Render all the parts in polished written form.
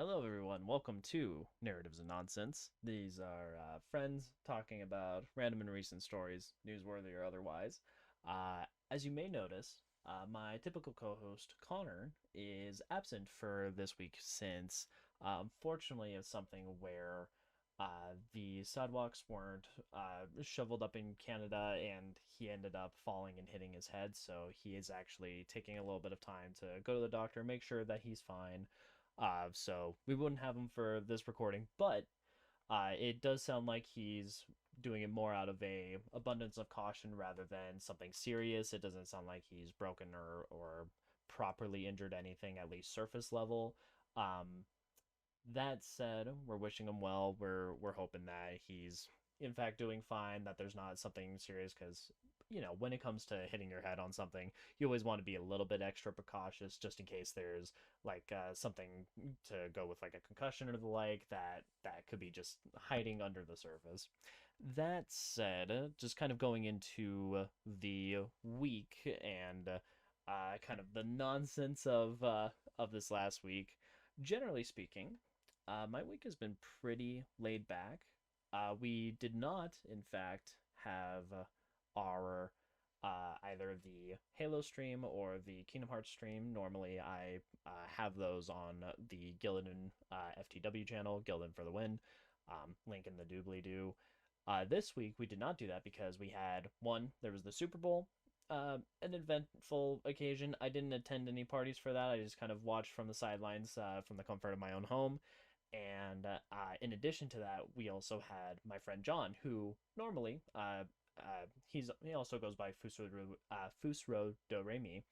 Hello, everyone. Welcome to Narratives and Nonsense. These are friends talking about random and recent stories, newsworthy or otherwise. As you may notice, my typical co host, Connor, is absent for this week since, unfortunately, it's something where the sidewalks weren't shoveled up in Canada and he ended up falling and hitting his head. So he is actually taking a little bit of time to go to the doctor, make sure that he's fine, so we wouldn't have him for this recording, but it does sound like he's doing it more out of a abundance of caution rather than something serious. It doesn't sound like he's broken or properly injured anything, at least surface level. Um, that said, we're wishing him well. We're hoping that he's in fact doing fine, that there's not something serious because when it comes to hitting your head on something, you always want to be a little bit extra precautious just in case there's like something to go with like a concussion or the like that could be just hiding under the surface. That said, just kind of going into the week and kind of the nonsense of this last week. Generally speaking, my week has been pretty laid back. We did not, in fact, have our either the Halo stream or the Kingdom Hearts stream. Normally, I have those on the Gillidan FTW channel, Gillidan for the Win. Link in the doobly doo. This week, we did not do that because we had one, there was the Super Bowl, an eventful occasion. I didn't attend any parties for that. I just kind of watched from the sidelines from the comfort of my own home. And in addition to that, we also had my friend John, who normally he also goes by Fusro Do Remi.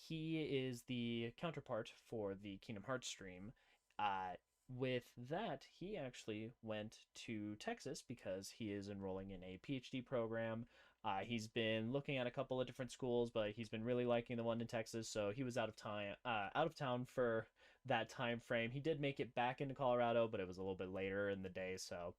He is the counterpart for the Kingdom Hearts stream. Uh, with that, he actually went to Texas because he is enrolling in a PhD program. He's been looking at a couple of different schools, but he's been really liking the one in Texas, so he was out of town for that time frame. He did make it back into Colorado, but it was a little bit later in the day, so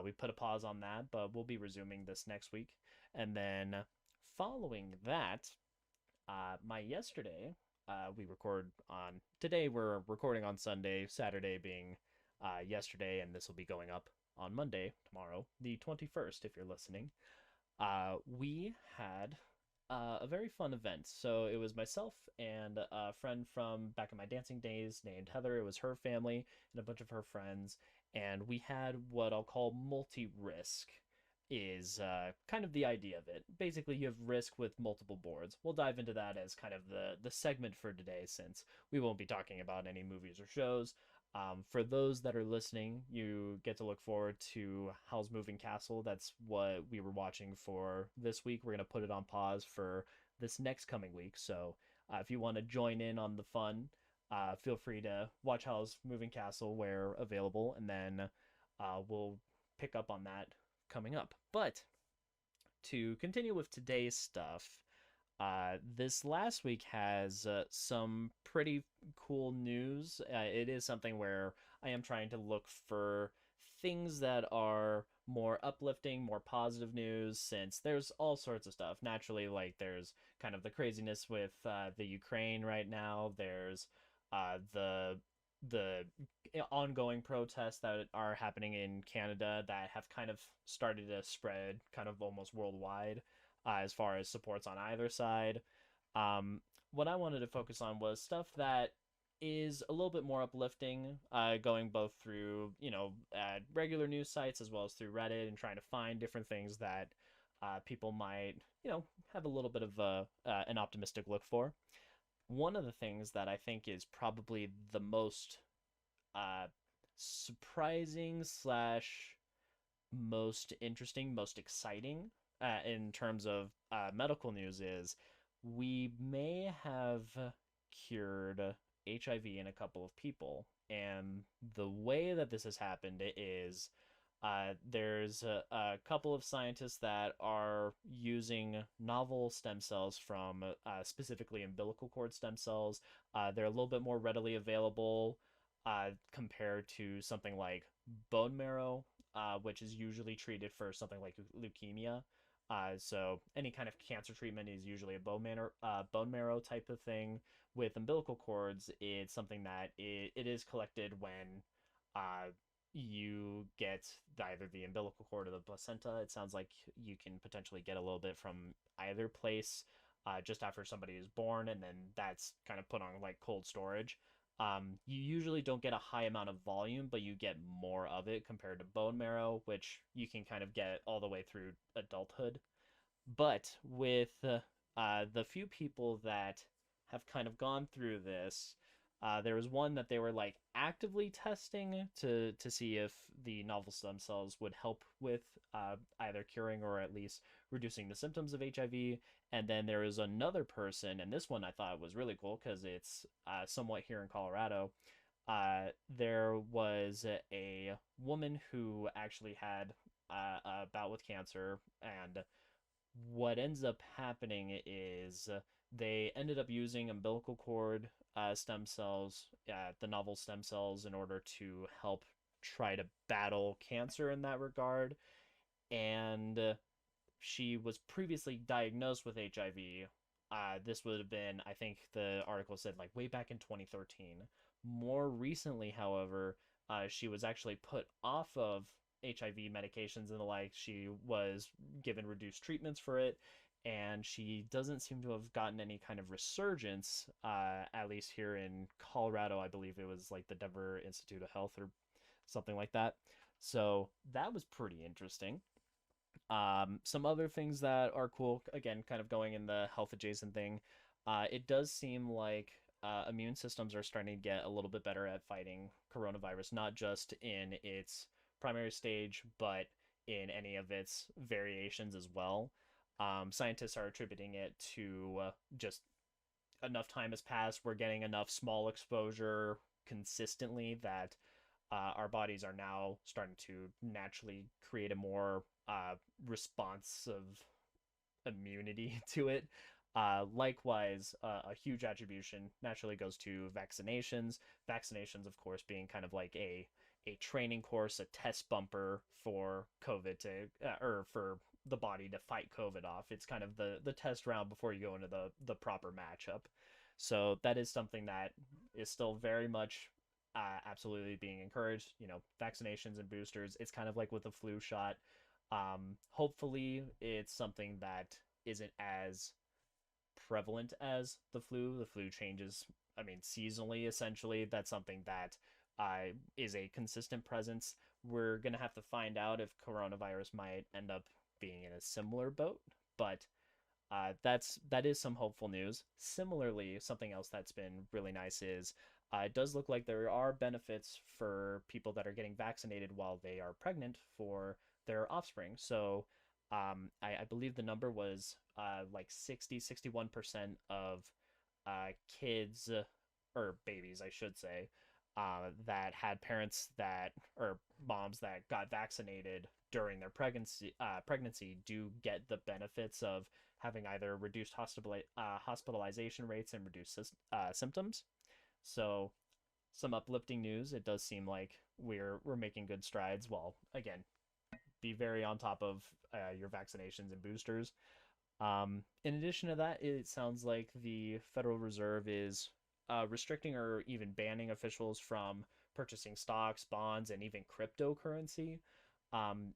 we put a pause on that. But we'll be resuming this next week, and then following that, my yesterday, we record on today. We're recording on Sunday, Saturday being yesterday, and this will be going up on Monday, tomorrow, the 21st, if you're listening. We had a very fun event. So it was myself and a friend from back in my dancing days named Heather. It was her family and a bunch of her friends. And we had what I'll call multi risk, is kind of the idea of it. Basically, you have risk with multiple boards. We'll dive into that as kind of the segment for today, since we won't be talking about any movies or shows. For those that are listening, you get to look forward to Howl's Moving Castle. That's what we were watching for this week. We're going to put it on pause for this next coming week. So if you want to join in on the fun, feel free to watch Howl's Moving Castle where available, and then we'll pick up on that coming up. But to continue with today's stuff, this last week has some pretty cool news. It is something where I am trying to look for things that are more uplifting, more positive news, since there's all sorts of stuff. Naturally, like there's kind of the craziness with the Ukraine right now. There's the ongoing protests that are happening in Canada that have kind of started to spread kind of almost worldwide, as far as supports on either side. What I wanted to focus on was stuff that is a little bit more uplifting, going both through, regular news sites as well as through Reddit and trying to find different things that people might, have a little bit of an optimistic look for. One of the things that I think is probably the most uh, surprising slash most interesting, most exciting in terms of medical news is we may have cured HIV in a couple of people. And the way that this has happened is there's a couple of scientists that are using novel stem cells from specifically umbilical cord stem cells. They're a little bit more readily available compared to something like bone marrow, which is usually treated for something like leukemia. So any kind of cancer treatment is usually a bone marrow type of thing. With umbilical cords, it's something that it is collected when uh, you get either the umbilical cord or the placenta. It sounds like you can potentially get a little bit from either place just after somebody is born, and then that's kind of put on like cold storage. You usually don't get a high amount of volume, but you get more of it compared to bone marrow, which you can kind of get all the way through adulthood. But with the few people that have kind of gone through this, there was one that they were like actively testing to see if the novel stem cells would help with either curing or at least reducing the symptoms of HIV. And then there was another person, and this one I thought was really cool because it's somewhat here in Colorado. There was a woman who actually had a bout with cancer, and what ends up happening is they ended up using umbilical cord stem cells, the novel stem cells, in order to help try to battle cancer in that regard. And she was previously diagnosed with HIV. This would have been, I think the article said, like way back in 2013. More recently, however, she was actually put off of HIV medications and the like. She was given reduced treatments for it, and she doesn't seem to have gotten any kind of resurgence, at least here in Colorado. I believe it was like the Denver Institute of Health or something like that. So that was pretty interesting. Some other things that are cool, again, kind of going in the health adjacent thing, it does seem like immune systems are starting to get a little bit better at fighting coronavirus, not just in its primary stage, but in any of its variations as well. Scientists are attributing it to just enough time has passed. We're getting enough small exposure consistently that our bodies are now starting to naturally create a more responsive immunity to it. Likewise, a huge attribution naturally goes to vaccinations. Vaccinations, of course, being kind of like a training course, a test bumper for COVID to or for the body to fight COVID off. It's kind of the test round before you go into the proper matchup. So that is something that is still very much absolutely being encouraged. You know, vaccinations and boosters. It's kind of like with the flu shot. Hopefully, it's something that isn't as prevalent as the flu. The flu changes, I mean, seasonally, essentially. That's something that is a consistent presence. We're going to have to find out if coronavirus might end up being in a similar boat, but that is some hopeful news. Similarly, something else that's been really nice is it does look like there are benefits for people that are getting vaccinated while they are pregnant for their offspring. So I believe the number was like 61% of kids or babies, I should say, that had parents that or moms that got vaccinated during their pregnancy do get the benefits of having either reduced hospitalization rates and reduced symptoms. So some uplifting news. It does seem like we're making good strides. Well, again, be very on top of your vaccinations and boosters. In addition to that, it sounds like the Federal Reserve is restricting or even banning officials from purchasing stocks, bonds, and even cryptocurrency.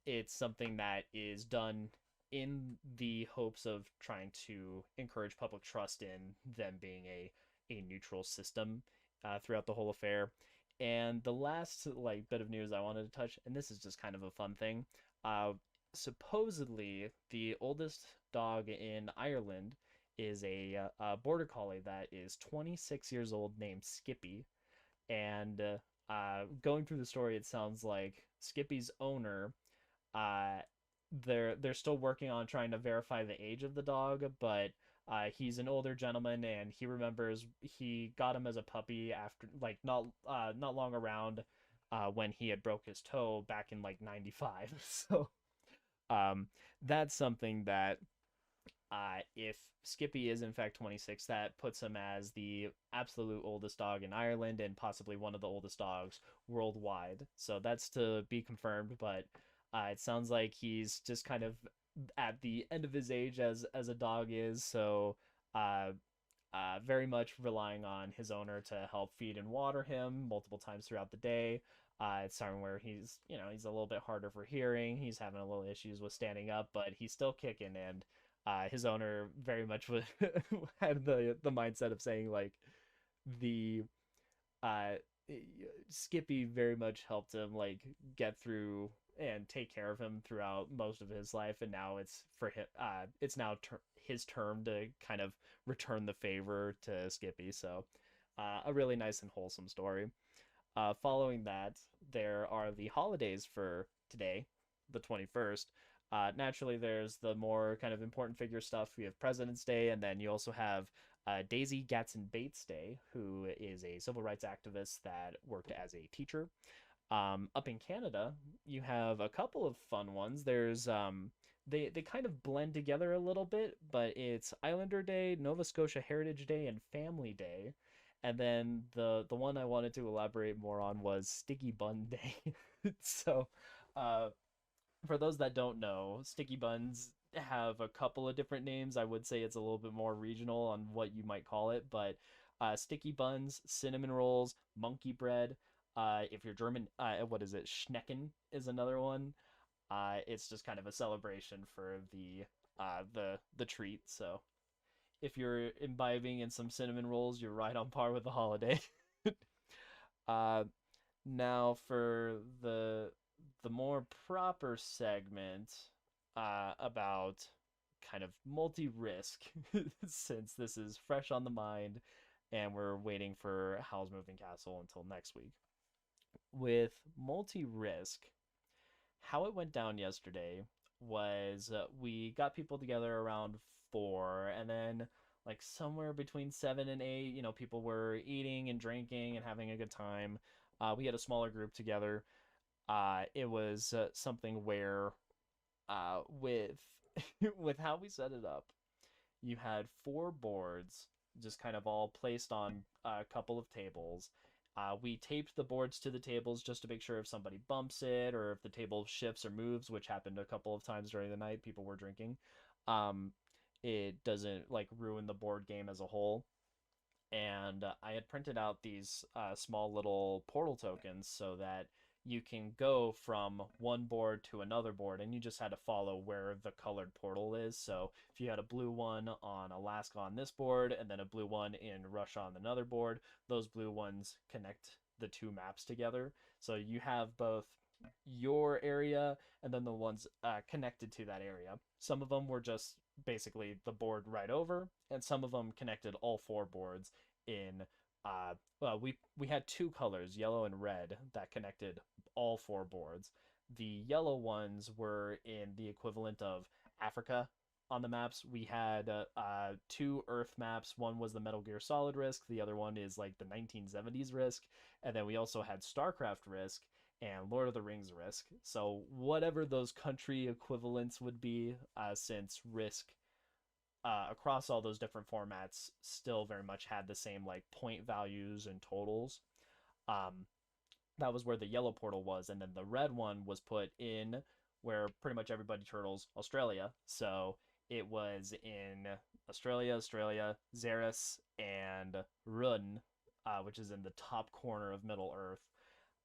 It's something that is done in the hopes of trying to encourage public trust in them being a neutral system throughout the whole affair. And the last like bit of news I wanted to touch, and this is just kind of a fun thing. Uh, Supposedly, the oldest dog in Ireland is a border collie that is 26 years old named Skippy. And going through the story, it sounds like Skippy's owner, uh, they're still working on trying to verify the age of the dog, but he's an older gentleman and he remembers he got him as a puppy after like not long around when he had broke his toe back in like 95. So um, that's something that if Skippy is in fact 26, that puts him as the absolute oldest dog in Ireland and possibly one of the oldest dogs worldwide. So that's to be confirmed, but it sounds like he's just kind of at the end of his age as a dog is. So uh, very much relying on his owner to help feed and water him multiple times throughout the day. It's time where he's a little bit harder for hearing. He's having a little issues with standing up, but he's still kicking. And his owner very much had the mindset of saying like the uh, Skippy very much helped him like get through and take care of him throughout most of his life, and now it's for him. It's now his turn to kind of return the favor to Skippy. So, a really nice and wholesome story. Following that, there are the holidays for today, the 21st. Naturally, there's the more kind of important figure stuff. We have President's Day, and then you also have Daisy Gatson Bates Day, who is a civil rights activist that worked as a teacher. Up in Canada, you have a couple of fun ones. There's they kind of blend together a little bit, but it's Islander Day, Nova Scotia Heritage Day, and Family Day. And then the one I wanted to elaborate more on was Sticky Bun Day. So, uh, for those that don't know, sticky buns have a couple of different names. I would say it's a little bit more regional on what you might call it, but sticky buns, cinnamon rolls, monkey bread. If you're German, what is it? Schnecken is another one. It's just kind of a celebration for the treat. So if you're imbibing in some cinnamon rolls, you're right on par with the holiday. uh, Now for the more proper segment about kind of multi-risk, since this is fresh on the mind and we're waiting for Howl's Moving Castle until next week. With multi-risk, how it went down yesterday was we got people together around 4, and then like somewhere between 7 and 8, people were eating and drinking and having a good time. We had a smaller group together. It was something where with with how we set it up, you had 4 boards just kind of all placed on a couple of tables. We taped the boards to the tables just to make sure if somebody bumps it or if the table shifts or moves, which happened a couple of times during the night, people were drinking. Um, it doesn't like ruin the board game as a whole. And I had printed out these small little portal tokens so that you can go from one board to another board, and you just had to follow where the colored portal is. So if you had a blue one on Alaska on this board, and then a blue one in Russia on another board, those blue ones connect the two maps together. So you have both your area and then the ones connected to that area. Some of them were just basically the board right over, and some of them connected all 4 boards in well, we had 2 colors, yellow and red, that connected all 4 boards. The yellow ones were in the equivalent of Africa on the maps. We had 2 Earth maps. One was the Metal Gear Solid Risk. The other one is like the 1970s Risk. And then we also had StarCraft Risk and Lord of the Rings Risk. So whatever those country equivalents would be, since Risk across all those different formats still very much had the same like point values and totals. Um, that was where the yellow portal was, and then the red one was put in where pretty much everybody turtles Australia. So it was in Australia, Xeris, and Run, which is in the top corner of Middle Earth.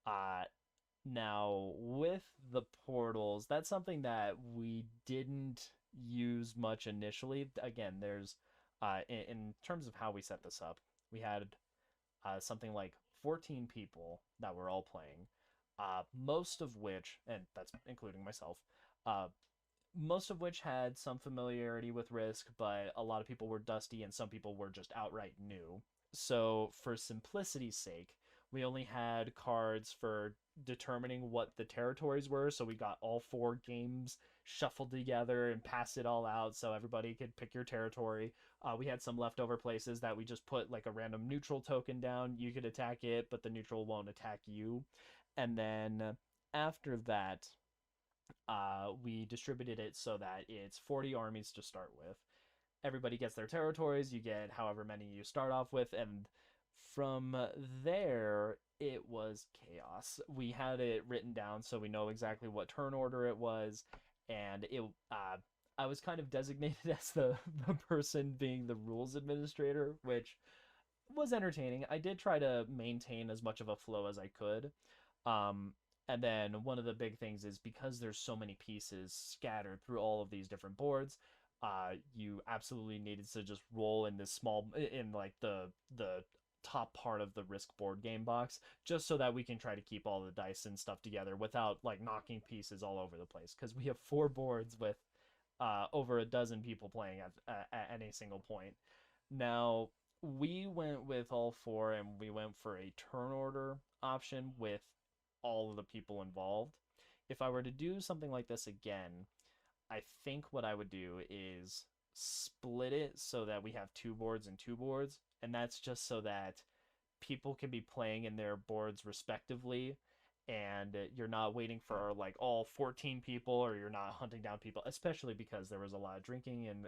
Uh, Now, with the portals, that's something that we didn't use much initially. Again, there's in terms of how we set this up, we had something like 14 people that were all playing, most of which, and that's including myself, uh, most of which had some familiarity with Risk, but a lot of people were dusty and some people were just outright new. So, for simplicity's sake, we only had cards for determining what the territories were. So, we got all 4 games shuffled together and passed it all out so everybody could pick your territory. We had some leftover places that we just put like a random neutral token down. You could attack it, but the neutral won't attack you. And then after that, we distributed it so that it's 40 armies to start with. Everybody gets their territories. You get however many you start off with, and from there it was chaos. We had it written down so we know exactly what turn order it was, and it I was kind of designated as the person being the rules administrator, which was entertaining. I did try to maintain as much of a flow as I could. Um, and then one of the big things is because there's so many pieces scattered through all of these different boards, you absolutely needed to just roll in this small in like the top part of the Risk board game box, just so that we can try to keep all the dice and stuff together without like knocking pieces all over the place. Because we have four boards with over a dozen people playing at any single point. Now, we went with all four and we went for a turn order option with all of the people involved. If I were to do something like this again, I think what I would do is split it so that we have two boards and two boards. And that's just so that people can be playing in their boards respectively, and you're not waiting for like all 14 people, or you're not hunting down people, especially because there was a lot of drinking and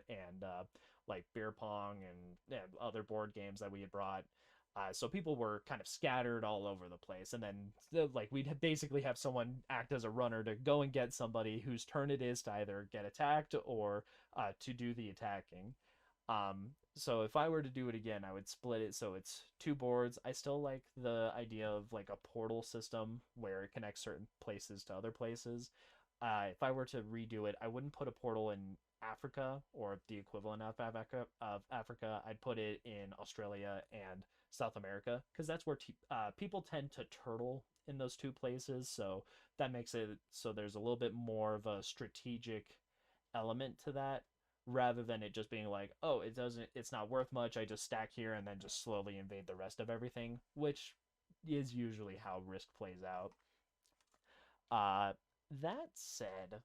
like beer pong and other board games that we had brought. So people were kind of scattered all over the place, and then like we'd basically have someone act as a runner to go and get somebody whose turn it is to either get attacked or to do the attacking. So if I were to do it again, I would split it so it's two boards. I still like the idea of like a portal system where it connects certain places to other places. If I were to redo it, I wouldn't put a portal in Africa or the equivalent of Africa. I'd put it in Australia and South America because that's where people tend to turtle in those two places. So that makes it so there's a little bit more of a strategic element to that, rather than it just being like, oh, it's not worth much, I just stack here and then just slowly invade the rest of everything, which is usually how Risk plays out. uh that said,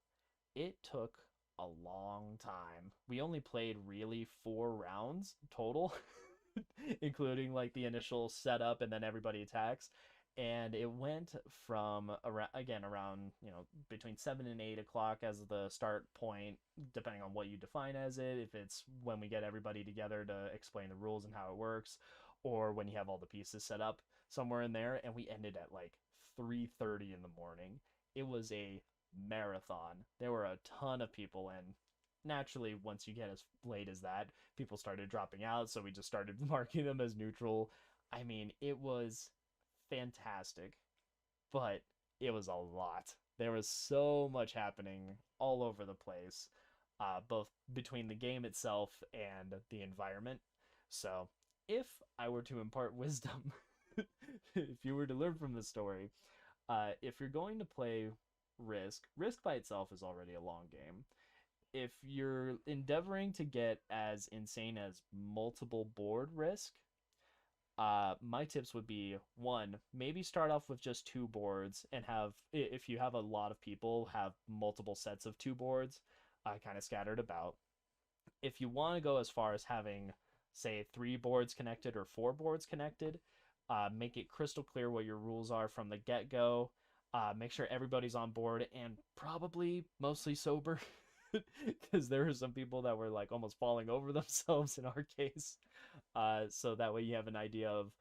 it took a long time. We only played really 4 rounds total, including like the initial setup and then everybody attacks. And it went from around again around between 7 and 8 o'clock as the start point, depending on what you define as it. If it's when we get everybody together to explain the rules and how it works, or when you have all the pieces set up somewhere in there, and we ended at like 3:30 in the morning. It was a marathon. There were a ton of people, and naturally, once you get as late as that, people started dropping out, so we just started marking them as neutral. I mean, it was fantastic, but it was a lot. There was so much happening all over the place, both between the game itself and the environment. So, if I were to impart wisdom, if you were to learn from the story, if you're going to play Risk by itself is already a long game. If you're endeavoring to get as insane as multiple board Risk, my tips would be: one, maybe start off with just two boards and have, if you have a lot of people, have multiple sets of two boards, kind of scattered about. If you want to go as far as having, say, three boards connected or four boards connected, make it crystal clear what your rules are from the get go. Make sure everybody's on board and probably mostly sober, because there were some people that were like almost falling over themselves in our case. So that way you have an idea of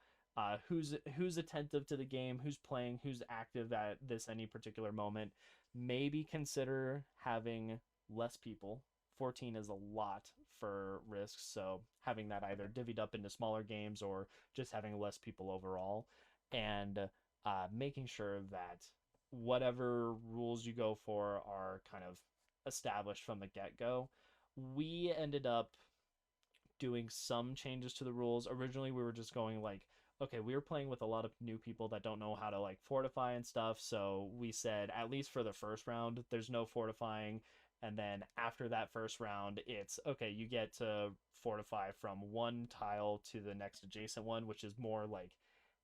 who's attentive to the game, who's playing, who's active at this any particular moment. Maybe consider having less people. 14 is a lot for Risks, so having that either divvied up into smaller games or just having less people overall, and making sure that whatever rules you go for are kind of established from the get go. We ended up doing some changes to the rules. Originally, we were just going like, okay, we were playing with a lot of new people that don't know how to like fortify and stuff. So we said, at least for the first round, there's no fortifying. And then after that first round, it's okay, you get to fortify from one tile to the next adjacent one, which is more like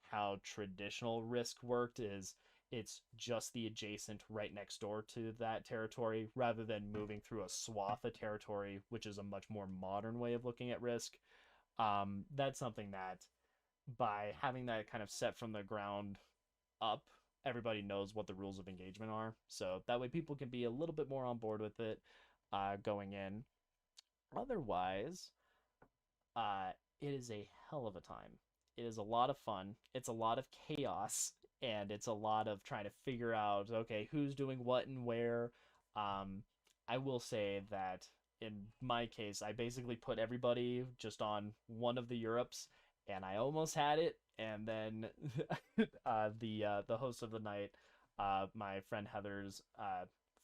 how traditional Risk worked, is it's just the adjacent right next door to that territory, rather than moving through a swath of territory, which is a much more modern way of looking at Risk. That's something that, by having that kind of set from the ground up, everybody knows what the rules of engagement are. So that way people can be a little bit more on board with it going in. Otherwise, uh, it is a hell of a time. It is a lot of fun. It's a lot of chaos, and it's a lot of trying to figure out, okay, who's doing what and where. Um, I will say that in my case, I basically put everybody just on one of the Europes, and I almost had it. And then the host of the night, my friend Heather's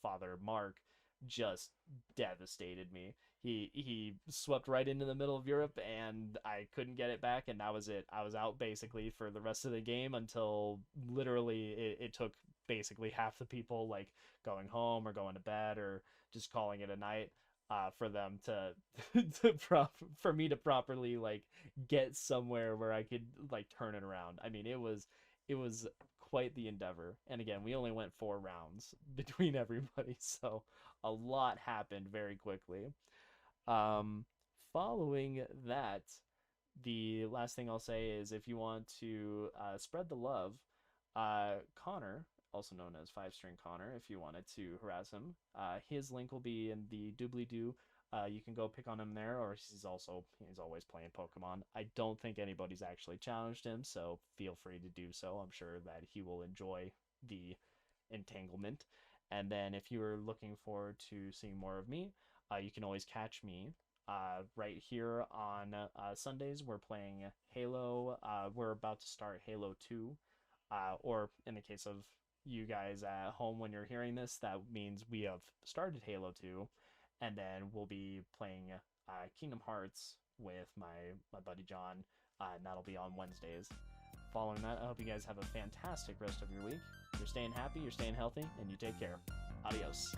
father Mark, just devastated me. He swept right into the middle of Europe, and I couldn't get it back, and that was it. I was out basically for the rest of the game until literally it took basically half the people like going home or going to bed or just calling it a night, for them to for me to properly like get somewhere where I could like turn it around. I mean, it was quite the endeavor. And again, we only went 4 rounds between everybody, so a lot happened very quickly. Um, Following that, the last thing I'll say is if you want to spread the love, Connor, also known as Five String Connor, if you wanted to harass him, his link will be in the doobly doo. You can go pick on him there, or he's always playing Pokemon. I don't think anybody's actually challenged him, so feel free to do so. I'm sure that he will enjoy the entanglement. And then if you're looking forward to seeing more of me, you can always catch me right here on Sundays. We're playing Halo. We're about to start Halo 2. Or in the case of you guys at home when you're hearing this, that means we have started Halo 2. And then we'll be playing Kingdom Hearts with my buddy John. And that'll be on Wednesdays. Following that, I hope you guys have a fantastic rest of your week. You're staying happy, you're staying healthy, and you take care. Adios.